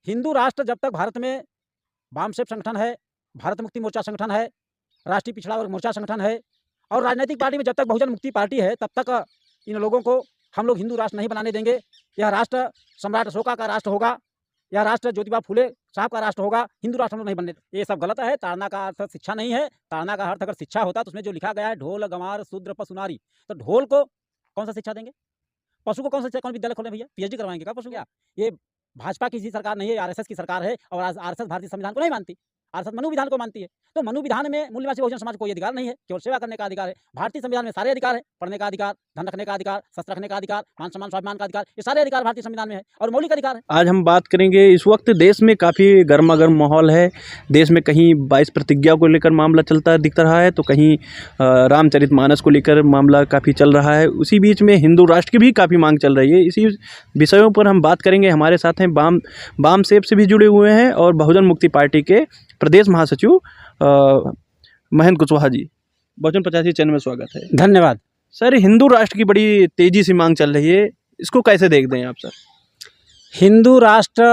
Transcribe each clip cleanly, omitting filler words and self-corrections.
हिंदू राष्ट्र जब तक भारत में वामसेप संगठन है, भारत मुक्ति मोर्चा संगठन है, राष्ट्रीय पिछड़ा वर्ग मोर्चा संगठन है और राजनीतिक पार्टी में जब तक बहुजन मुक्ति पार्टी है, तब तक इन लोगों को हम लोग हिंदू राष्ट्र नहीं बनाने देंगे। यह राष्ट्र सम्राट अशोका का राष्ट्र होगा, यह राष्ट्र ज्योतिबा फुले साहब का राष्ट्र होगा। हिंदू राष्ट्र हम लोग नहीं बनने। ये सब गलत है। ताड़ना का अर्थ शिक्षा नहीं है। ताड़ना का अर्थ अगर शिक्षा होता तो उसमें जो लिखा गया है ढोल गंवार शूद्र पशु नारी, तो ढोल को कौन सा शिक्षा देंगे? पशु को कौन सा कौन विद्यालय खोले भैया? पीएचडी करवाएंगे क्या पशु? क्या ये भाजपा की सरकार नहीं है, आरएसएस की सरकार है और आरएसएस भारतीय संविधान को नहीं मानती, आरएसएस मनु विधान को मानती है। तो मनु विधान में मूल निवासी बहुजन समाज को कोई अधिकार नहीं है, केवल सेवा करने का अधिकार है। भारतीय संविधान में सारे अधिकार है, पढ़ने का अधिकार, धन रखने का अधिकार, शस्त्र रखने का अधिकार, मान सम्मान स्वाभिमान का अधिकार, ये सारे अधिकार भारतीय संविधान में है और मौलिक अधिकार है। आज हम बात करेंगे, इस वक्त देश में काफ़ी गर्मागर्म माहौल है। देश में कहीं 22 प्रतिज्ञा को लेकर मामला चलता दिख रहा है, तो कहीं रामचरितमानस को लेकर मामला काफ़ी चल रहा है। उसी बीच में हिंदू राष्ट्र की भी काफ़ी मांग चल रही है। इसी विषयों पर हम बात करेंगे। हमारे साथ हैं वामसेप से भी जुड़े हुए हैं और बहुजन मुक्ति पार्टी के प्रदेश महासचिव महेंद्र कुशवाहा जी। बहुजन 85 चैनल में स्वागत है। धन्यवाद सर। हिंदू राष्ट्र की बड़ी तेजी से मांग चल रही है, इसको कैसे देखते हैं आप सर? हिंदू राष्ट्र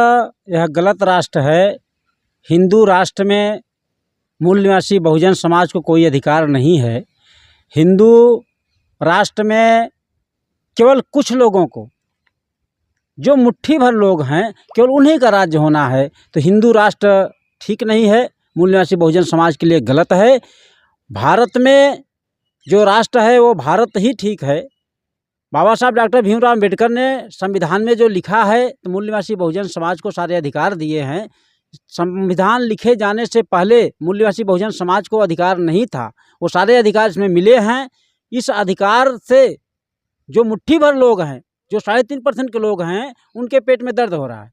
यह गलत राष्ट्र है। हिंदू राष्ट्र में मूल निवासी बहुजन समाज को कोई अधिकार नहीं है। हिंदू राष्ट्र में केवल कुछ लोगों को, जो मुट्ठी भर लोग हैं, केवल उन्हीं का राज्य होना है। तो हिंदू राष्ट्र ठीक नहीं है, मूल निवासी बहुजन समाज के लिए गलत है। भारत में जो राष्ट्र है वो भारत ही ठीक है। बाबा साहब डॉक्टर भीमराव अम्बेडकर ने संविधान में जो लिखा है तो मूल निवासी बहुजन समाज को सारे अधिकार दिए हैं। संविधान लिखे जाने से पहले मूल निवासी बहुजन समाज को अधिकार नहीं था, वो सारे अधिकार इसमें मिले हैं। इस अधिकार से जो मुट्ठी भर लोग हैं, जो 3.5% के लोग हैं, उनके पेट में दर्द हो रहा है।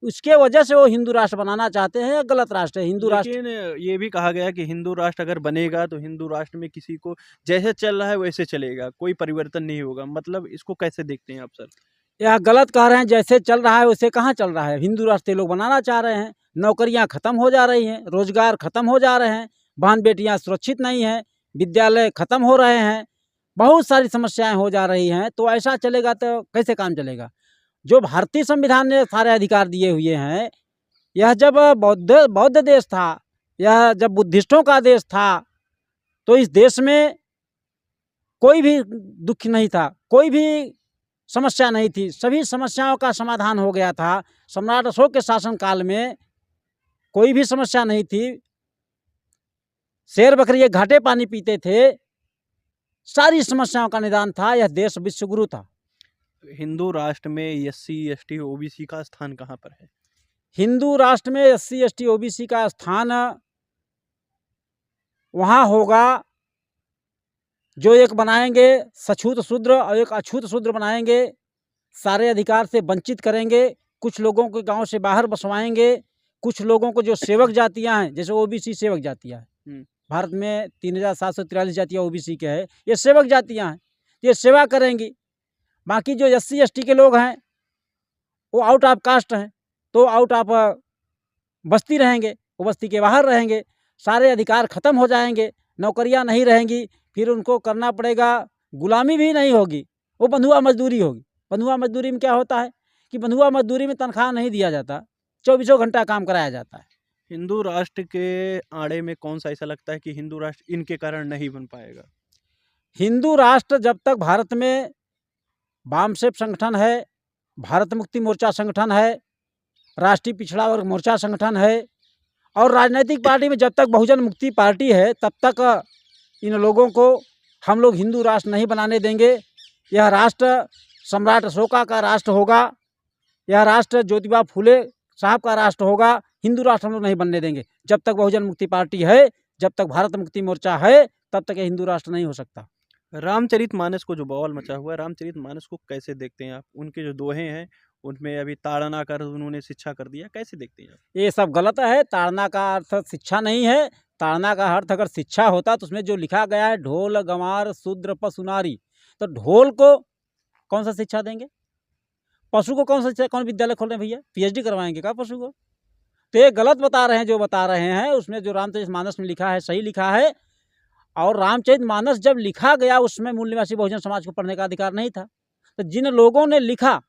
उसके वजह से वो हिंदू राष्ट्र बनाना चाहते हैं। गलत राष्ट्र है हिंदू राष्ट्र। लेकिन ये भी कहा गया कि हिंदू राष्ट्र अगर बनेगा तो हिंदू राष्ट्र में किसी को जैसे चल रहा है वैसे चलेगा, कोई परिवर्तन नहीं होगा। मतलब इसको कैसे देखते हैं आप सर? यह गलत कह रहे हैं। जैसे चल रहा है वैसे कहाँ चल रहा है? हिंदू राष्ट्र लोग बनाना चाह रहे हैं। नौकरियां खत्म हो जा रही हैं, रोजगार खत्म हो जा रहे हैं, बहन बेटियां सुरक्षित नहीं हैं, विद्यालय खत्म हो रहे हैं, बहुत सारी समस्याएं हो जा रही हैं। तो ऐसा चलेगा तो कैसे काम चलेगा? जो भारतीय संविधान ने सारे अधिकार दिए हुए हैं, यह जब बौद्ध देश था, यह जब बुद्धिस्टों का देश था, तो इस देश में कोई भी दुख नहीं था, कोई भी समस्या नहीं थी, सभी समस्याओं का समाधान हो गया था। सम्राट अशोक के शासनकाल में कोई भी समस्या नहीं थी। शेर बकरी घाटे पानी पीते थे, सारी समस्याओं का निदान था। यह देश विश्वगुरु था। हिंदू राष्ट्र में SC ST OBC का स्थान कहाँ पर है? हिंदू राष्ट्र में SC ST OBC का स्थान वहाँ होगा जो एक बनाएंगे सछूत शूद्र और एक अछूत शूद्र बनाएंगे, सारे अधिकार से वंचित करेंगे, कुछ लोगों को गांव से बाहर बसवाएंगे, कुछ लोगों को जो सेवक जातियां हैं, जैसे OBC सेवक जातियां हैं, भारत में 3743 जातियां OBC के हैं, ये सेवक जातियां हैं, ये सेवा करेंगी। बाकी जो SC ST के लोग हैं वो आउट ऑफ कास्ट हैं, तो आउट ऑफ बस्ती रहेंगे, वो बस्ती के बाहर रहेंगे, सारे अधिकार खत्म हो जाएंगे, नौकरियां नहीं रहेंगी, फिर उनको करना पड़ेगा, गुलामी भी नहीं होगी, वो बंधुआ मजदूरी होगी। बंधुआ मजदूरी में क्या होता है कि बंधुआ मजदूरी में तनख्वाह नहीं दिया जाता, 24 घंटा काम कराया जाता है। हिंदू राष्ट्र के आड़े में कौन सा ऐसा लगता है कि हिंदू राष्ट्र इनके कारण नहीं बन पाएगा? हिंदू राष्ट्र जब तक भारत में वामसेप संगठन है, भारत मुक्ति मोर्चा संगठन है, राष्ट्रीय पिछड़ा वर्ग मोर्चा संगठन है और राजनीतिक पार्टी में जब तक बहुजन मुक्ति पार्टी है, तब तक इन लोगों को हम लोग हिंदू राष्ट्र नहीं बनाने देंगे। यह राष्ट्र सम्राट अशोका का राष्ट्र होगा, यह राष्ट्र ज्योतिबा फुले साहब का राष्ट्र होगा। हिंदू राष्ट्र हम लोग नहीं बनने देंगे। जब तक बहुजन मुक्ति पार्टी है, जब तक भारत मुक्ति मोर्चा है, तब तक ये हिंदू राष्ट्र नहीं हो सकता। रामचरितमानस को जो बवाल मचा हुआ है, रामचरितमानस को कैसे देखते हैं आप? उनके जो दोहे हैं उनमें अभी ताड़ना कर उन्होंने शिक्षा कर दिया, कैसे देखते हैं आप? ये सब गलत है। ताड़ना का अर्थ शिक्षा नहीं है। ताड़ना का अर्थ अगर शिक्षा होता तो उसमें जो लिखा गया है ढोल गंवार शूद्र पशु नारी, तो ढोल को कौन सा शिक्षा देंगे? पशु को कौन सा कौन विद्यालय खोल रहे हैं भैया? पीएचडी करवाएंगे क्या पशु को? तो ये गलत बता रहे हैं। जो बता रहे हैं उसमें जो रामचरितमानस में लिखा है सही लिखा है, और रामचरितमानस जब लिखा गया उसमें मूल निवासी बहुजन समाज को पढ़ने का अधिकार नहीं था। तो जिन लोगों ने लिखा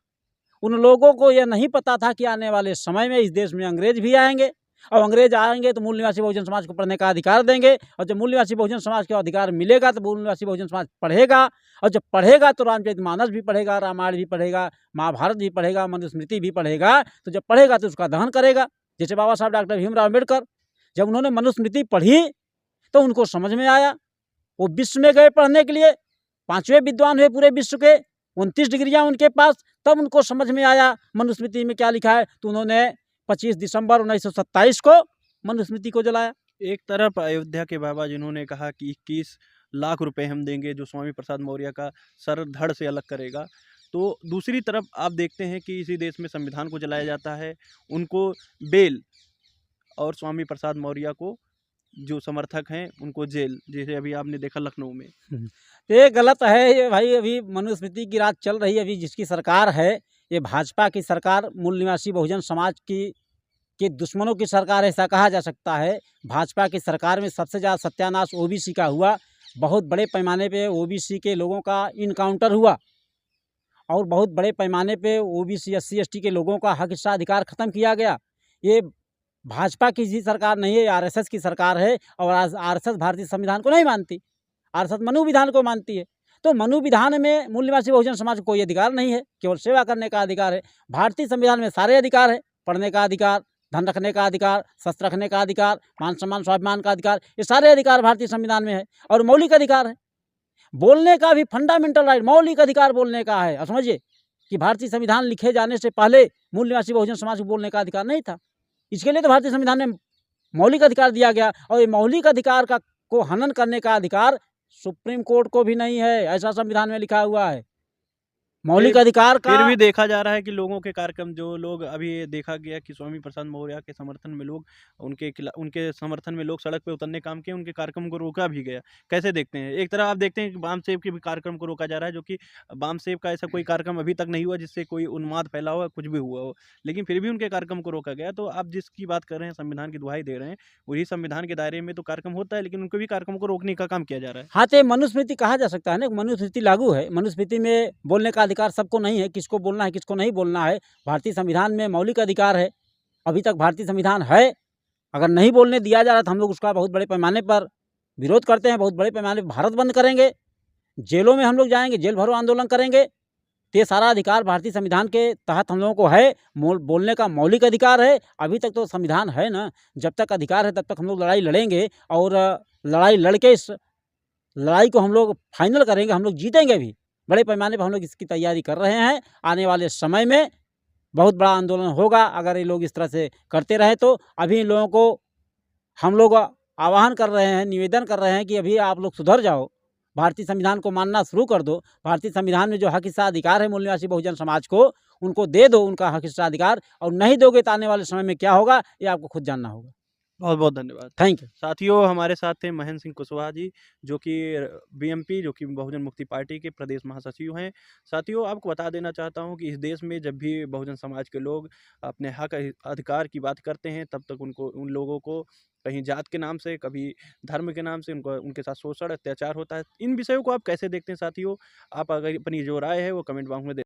उन लोगों को यह नहीं पता था कि आने वाले समय में इस देश में अंग्रेज भी आएंगे, और अंग्रेज आएंगे तो मूल निवासी बहुजन समाज को पढ़ने का अधिकार देंगे, और जब मूल निवासी बहुजन समाज को अधिकार मिलेगा तो मूल निवासी बहुजन समाज पढ़ेगा, और जब पढ़ेगा तो रामचरितमानस भी पढ़ेगा, रामायण भी पढ़ेगा, महाभारत भी पढ़ेगा, मनुस्मृति भी पढ़ेगा। तो जब पढ़ेगा तो उसका दहन करेगा। जैसे बाबा साहब डॉक्टर भीमराव अम्बेडकर, जब उन्होंने मनुस्मृति पढ़ी तो उनको समझ में आया, वो विश्व में गए पढ़ने के लिए, 5वें विद्वान हुए पूरे विश्व के, 29 डिग्रियां उनके पास, तब उनको समझ में आया मनुस्मृति में क्या लिखा है। तो उन्होंने 25 दिसंबर 1927 को मनुस्मृति को जलाया। एक तरफ अयोध्या के बाबा जिन्होंने कहा कि 21 लाख रुपए हम देंगे जो स्वामी प्रसाद मौर्य का सर धड़ से अलग करेगा, तो दूसरी तरफ आप देखते हैं कि इसी देश में संविधान को जलाया जाता है, उनको बेल, और स्वामी प्रसाद मौर्य को जो समर्थक हैं उनको जेल, जैसे अभी आपने देखा लखनऊ में। तो ये गलत है ये भाई। अभी मनुस्मृति की रात चल रही है। अभी जिसकी सरकार है ये भाजपा की सरकार, मूल निवासी बहुजन समाज की के दुश्मनों की सरकार, ऐसा कहा जा सकता है। भाजपा की सरकार में सबसे ज़्यादा सत्यानाश ओबीसी का हुआ। बहुत बड़े पैमाने पे ओबीसी के लोगों का इनकाउंटर हुआ, और बहुत बड़े पैमाने पे ओबीसी SC ST के लोगों का हक हिस्सा अधिकार ख़त्म किया गया। ये भाजपा की जी सरकार नहीं है, RSS की सरकार है, और RSS भारतीय संविधान को नहीं मानती, RSS मनु विधान को मानती है। तो मनु विधान में मूल निवासी बहुजन समाज को कोई अधिकार नहीं है, केवल सेवा करने का अधिकार है। भारतीय संविधान में सारे अधिकार है, पढ़ने का अधिकार, धन रखने का अधिकार, शस्त्र रखने का अधिकार, मान सम्मान स्वाभिमान का अधिकार, ये सारे अधिकार भारतीय संविधान में है। और मौलिक अधिकार है, बोलने का भी फंडामेंटल राइट, मौलिक अधिकार बोलने का है। अब समझिए कि भारतीय संविधान लिखे जाने से पहले मूल निवासी बहुजन समाज को बोलने का अधिकार नहीं था। इसके लिए तो भारतीय संविधान में मौलिक अधिकार दिया गया, और ये मौलिक अधिकार का को हनन करने का अधिकार सुप्रीम कोर्ट को भी नहीं है, ऐसा संविधान में लिखा हुआ है। मौलिक अधिकार का फिर भी देखा जा रहा है कि लोगों के कार्यक्रम, जो लोग अभी देखा गया कि स्वामी प्रसाद मौर्य के समर्थन में लोग उनके समर्थन में लोग सड़क पे उतरने काम किए, उनके कार्यक्रम को रोका भी गया। कैसे देखते हैं? एक तरफ आप देखते हैं कि वामसेव के भी कार्यक्रम को रोका जा रहा है, जो कि वामसेव का ऐसा कोई कार्यक्रम अभी तक नहीं हुआ जिससे कोई उन्माद फैला हो, कुछ भी हुआ हो, लेकिन फिर भी उनके कार्यक्रम को रोका गया। तो आप जिसकी बात कर रहे हैं, संविधान की दुहाई दे रहे हैं, वही संविधान के दायरे में तो कार्यक्रम होता है, लेकिन उनके भी कार्यक्रम को रोकने का काम किया जा रहा है। हाँ, तो मनुस्मृति कहा जा सकता है ना, मनुस्मृति लागू है। मनुस्मृति में बोलने का अधिकार सबको नहीं है, किसको बोलना है किसको नहीं बोलना है। भारतीय संविधान में मौलिक अधिकार है, अभी तक भारतीय संविधान है। अगर नहीं बोलने दिया जा रहा तो हम लोग उसका बहुत बड़े पैमाने पर विरोध करते हैं, बहुत बड़े पैमाने पर भारत बंद करेंगे, जेलों में हम लोग जाएंगे, जेल भरो आंदोलन करेंगे। तो ये सारा अधिकार भारतीय संविधान के तहत हम लोगों को है, बोलने का मौलिक अधिकार है। अभी तक तो संविधान है ना, जब तक अधिकार है तब तक हम लोग लड़ाई लड़ेंगे, और लड़ाई लड़के इस लड़ाई को हम लोग फाइनल करेंगे, हम लोग जीतेंगे भी। बड़े पैमाने पर हम लोग इसकी तैयारी कर रहे हैं। आने वाले समय में बहुत बड़ा आंदोलन होगा अगर ये लोग इस तरह से करते रहे तो। अभी इन लोगों को हम लोग आह्वान कर रहे हैं, निवेदन कर रहे हैं कि अभी आप लोग सुधर जाओ, भारतीय संविधान को मानना शुरू कर दो। भारतीय संविधान में जो हक हिस्सा अधिकार है मूल निवासी बहुजन समाज को, उनको दे दो उनका हक हिस्सा अधिकार, और नहीं दोगे तो आने वाले समय में क्या होगा ये आपको खुद जानना होगा। बहुत बहुत धन्यवाद। Thank you. साथियों, हमारे साथ थे महेंद्र सिंह कुशवाहा जी, जो कि BMP, जो कि बहुजन मुक्ति पार्टी के प्रदेश महासचिव हैं। साथियों, आपको बता देना चाहता हूं कि इस देश में जब भी बहुजन समाज के लोग अपने हक अधिकार की बात करते हैं, तब तक उन लोगों को कहीं जात के नाम से, कभी धर्म के नाम से उनके साथ शोषण अत्याचार होता है। इन विषयों को आप कैसे देखते हैं साथियों? आप अगर अपनी जो राय है वो कमेंट बॉक्स में